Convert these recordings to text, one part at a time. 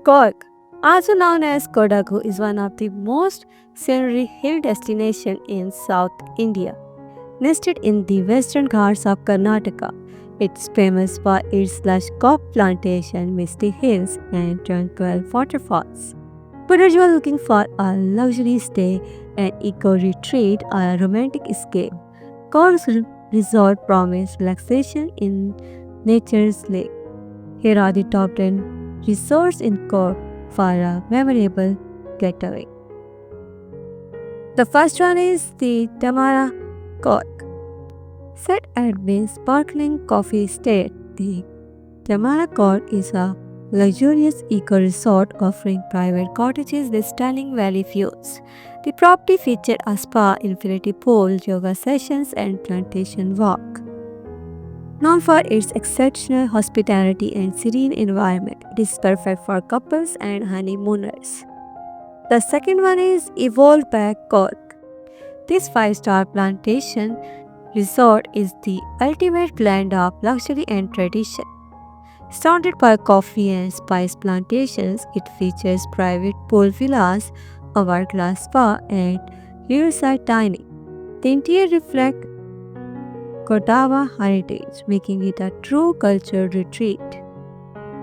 Cork, also known as Kodagu, is one of the most scenic hill destinations in South India. Nested in the western Ghats of Karnataka, it's famous for its lush coffee plantation, misty hills, and tranquil waterfalls. But if you are looking for a luxury stay, an eco retreat, or a romantic escape, Cork's resort promises relaxation in nature's lake. Here are the top 10 resorts in Cork for a memorable getaway. The first one is the Tamara Cork. Set at the sparkling coffee estate, the Tamara Cork is a luxurious eco-resort offering private cottages with stunning valley views. The property features a spa, infinity pool, yoga sessions, and plantation walk. Known for its exceptional hospitality and serene environment, it is perfect for couples and honeymooners. The second one is Evolve Back Cork. This five-star plantation resort is the ultimate blend of luxury and tradition. Surrounded by coffee and spice plantations, it features private pool villas, a world-class spa, and riverside dining. The interior reflects Kodawa heritage, making it a true cultural retreat.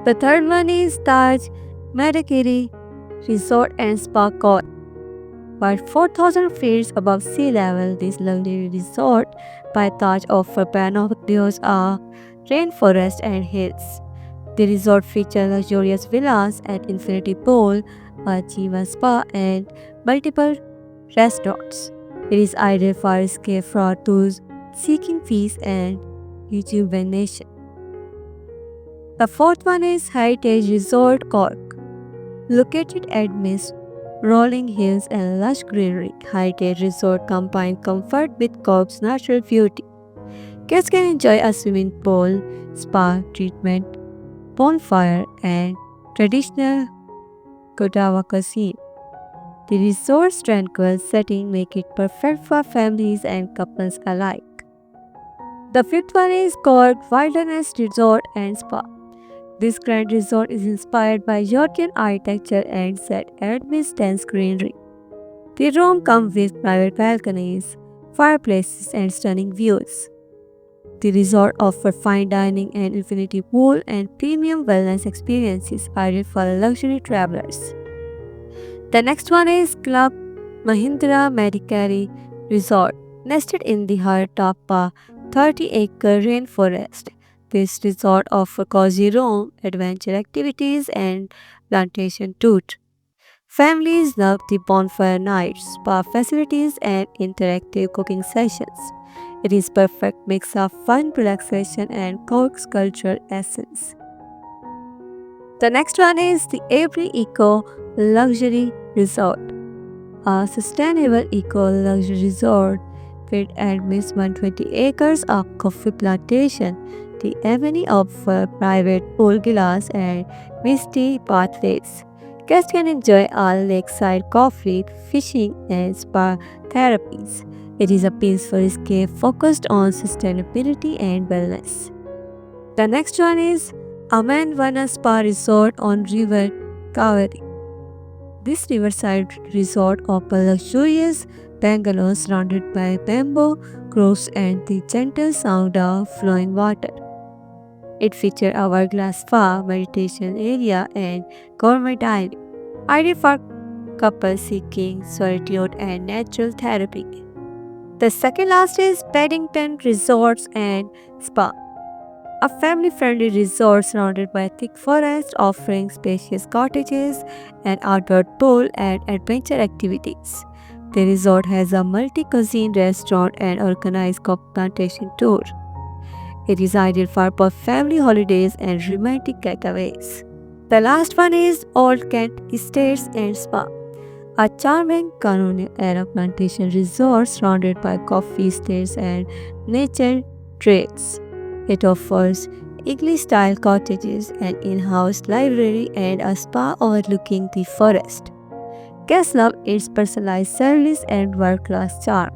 The third one is Taj Madakiri Resort and Spa Cork. While 4,000 feet above sea level, this luxury resort by Taj offers panoplios of rainforest and hills. The resort features luxurious villas, an infinity pool, a Jiva spa, and multiple restaurants. It is ideal for escape for those seeking peace and rejuvenation. The fourth one is Heritage Resort Cork. Located amidst rolling hills and lush greenery, Heritage Resort combines comfort with Cork's natural beauty. Guests can enjoy a swimming pool, spa treatment, bonfire, and traditional Kodawa cuisine. The resort's tranquil setting makes it perfect for families and couples alike. The fifth one is Cork Wilderness Resort and Spa. This grand resort is inspired by European architecture and set amidst dense greenery. The room comes with private balconies, fireplaces, and stunning views. The resort offers fine dining and infinity pool and premium wellness experiences ideal for luxury travelers. The next one is Club Mahindra Medicare Resort, nested in the heart of a 30-acre rainforest. This resort offers cozy room, adventure activities, and plantation tours. Families love the bonfire nights, spa facilities, and interactive cooking sessions. It is perfect mix of fun, relaxation, and Cork's cultural essence. The next one is the Avery Eco Luxury Resort, a sustainable eco luxury resort with at least 120 acres of coffee plantation. The avenue offers private pool villas and misty pathways. Guests can enjoy all lakeside coffee, fishing, and spa therapies. It is a peaceful escape focused on sustainability and wellness. The next one is Amanvana Spa Resort on River Kaveri. This riverside resort offers luxurious bungalows surrounded by bamboo groves and the gentle sound of flowing water. It features a hourglass spa, meditation area, and gourmet dining, ideal for couples seeking solitude and natural therapy. The second last is Paddington Resorts and Spa, a family-friendly resort surrounded by thick forest offering spacious cottages, an outdoor pool, and adventure activities. The resort has a multi-cuisine restaurant and organized coffee plantation tour. It is ideal for both family holidays and romantic getaways. The last one is Old Kent Estates and Spa, a charming colonial-era plantation resort surrounded by coffee estates and nature trails. It offers English-style cottages, an in-house library, and a spa overlooking the forest. Guests love its personalized service and world-class charm.